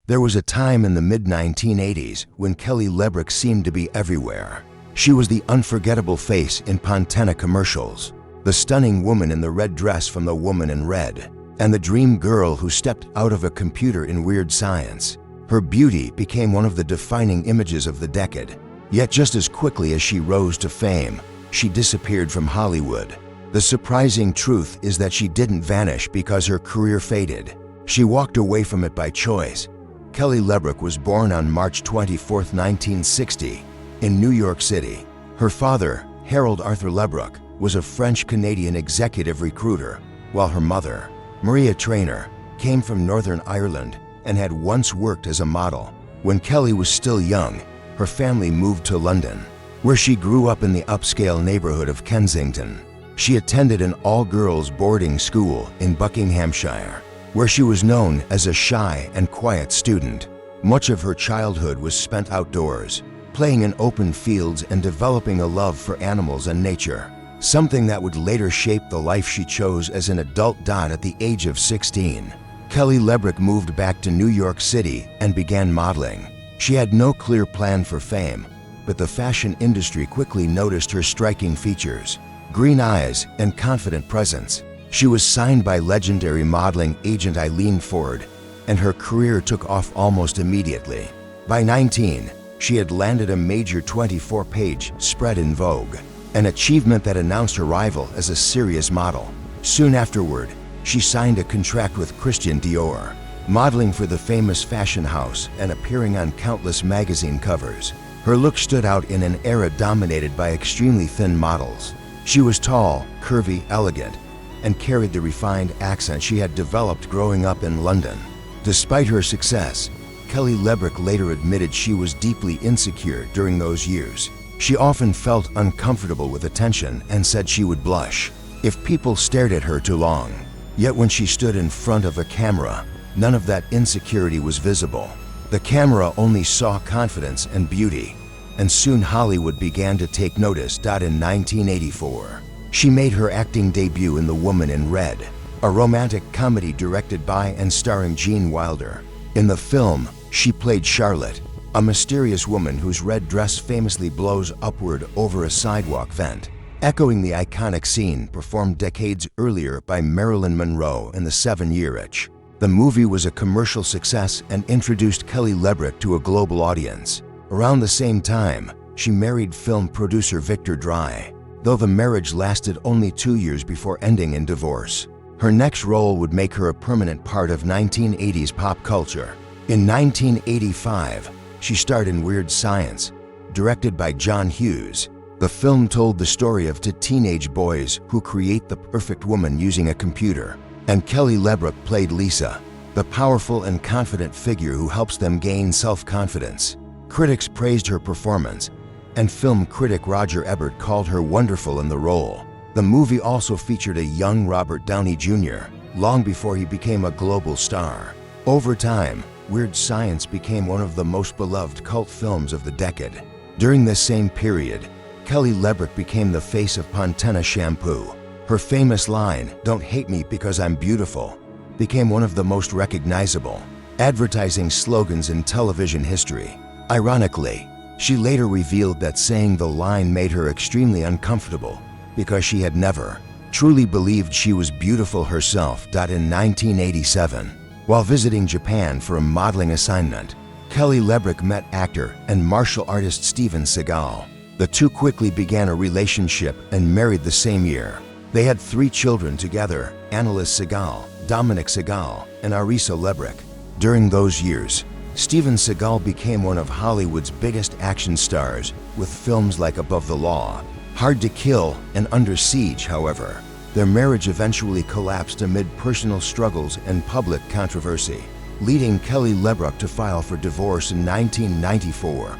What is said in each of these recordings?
There was a time in the mid-1980s when Kelly LeBrock seemed to be everywhere. She was the unforgettable face in Pantene commercials, the stunning woman in the red dress from The Woman in Red, and the dream girl who stepped out of a computer in Weird Science. Her beauty became one of the defining images of the decade. Yet just as quickly as she rose to fame, she disappeared from Hollywood. The surprising truth is that she didn't vanish because her career faded. She walked away from it by choice. Kelly LeBrock was born on March 24, 1960, in New York City. Her father, Harold Arthur LeBrock, was a French-Canadian executive recruiter, while her mother, Maria Traynor, came from Northern Ireland and had once worked as a model. When Kelly was still young, her family moved to London, where she grew up in the upscale neighborhood of Kensington. She attended an all-girls boarding school in Buckinghamshire, where she was known as a shy and quiet student. Much of her childhood was spent outdoors, playing in open fields and developing a love for animals and nature, something that would later shape the life she chose as an adult at the age of 16. Kelly LeBrock moved back to New York City and began modeling. She had no clear plan for fame, but the fashion industry quickly noticed her striking features, green eyes, and confident presence. She was signed by legendary modeling agent Eileen Ford, and her career took off almost immediately. By 19, she had landed a major 24-page spread in Vogue, an achievement that announced her arrival as a serious model. Soon afterward, she signed a contract with Christian Dior, modeling for the famous fashion house and appearing on countless magazine covers. Her look stood out in an era dominated by extremely thin models. She was tall, curvy, elegant, and carried the refined accent she had developed growing up in London. Despite her success, Kelly LeBrock later admitted she was deeply insecure during those years. She often felt uncomfortable with attention and said she would blush if people stared at her too long. Yet when she stood in front of a camera, none of that insecurity was visible. The camera only saw confidence and beauty, and soon Hollywood began to take notice. In 1984, she made her acting debut in The Woman in Red, a romantic comedy directed by and starring Gene Wilder. In the film, she played Charlotte, a mysterious woman whose red dress famously blows upward over a sidewalk vent, echoing the iconic scene performed decades earlier by Marilyn Monroe in The 7-Year Itch. The movie was a commercial success and introduced Kelly LeBrock to a global audience. Around the same time, she married film producer Victor Dry, though the marriage lasted only 2 years before ending in divorce. Her next role would make her a permanent part of 1980s pop culture. In 1985, she starred in Weird Science, directed by John Hughes. The film told the story of two teenage boys who create the perfect woman using a computer, and Kelly LeBrock played Lisa, the powerful and confident figure who helps them gain self-confidence. Critics praised her performance, and film critic Roger Ebert called her wonderful in the role. The movie also featured a young Robert Downey Jr., long before he became a global star. Over time, Weird Science became one of the most beloved cult films of the decade. During this same period, Kelly LeBrock became the face of Pantene shampoo. Her famous line, "Don't hate me because I'm beautiful," became one of the most recognizable advertising slogans in television history. Ironically, she later revealed that saying the line made her extremely uncomfortable because she had never truly believed she was beautiful herself. In 1987, while visiting Japan for a modeling assignment, Kelly LeBrock met actor and martial artist Steven Seagal. The two quickly began a relationship and married the same year. They had 3 children together: Annalise Seagal, Dominic Seagal, and Arisa LeBrock. During those years, Steven Seagal became one of Hollywood's biggest action stars with films like Above the Law, Hard to Kill, and Under Siege. However, their marriage eventually collapsed amid personal struggles and public controversy, leading Kelly LeBrock to file for divorce in 1994.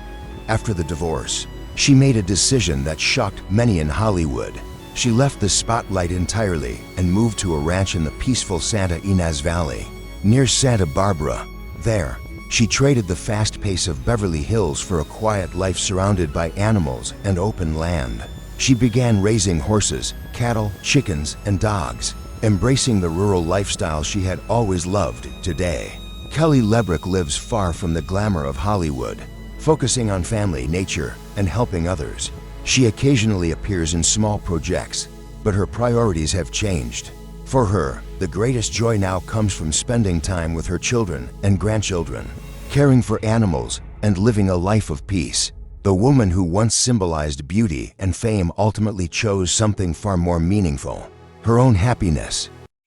After the divorce, she made a decision that shocked many in Hollywood. She left the spotlight entirely and moved to a ranch in the peaceful Santa Ynez Valley, near Santa Barbara. There, she traded the fast pace of Beverly Hills for a quiet life surrounded by animals and open land. She began raising horses, cattle, chickens, and dogs, embracing the rural lifestyle she had always loved. Today, Kelly LeBrock lives far from the glamour of Hollywood, focusing on family, nature, and helping others. She occasionally appears in small projects, but her priorities have changed. For her, the greatest joy now comes from spending time with her children and grandchildren, caring for animals, and living a life of peace. The woman who once symbolized beauty and fame ultimately chose something far more meaningful: her own happiness.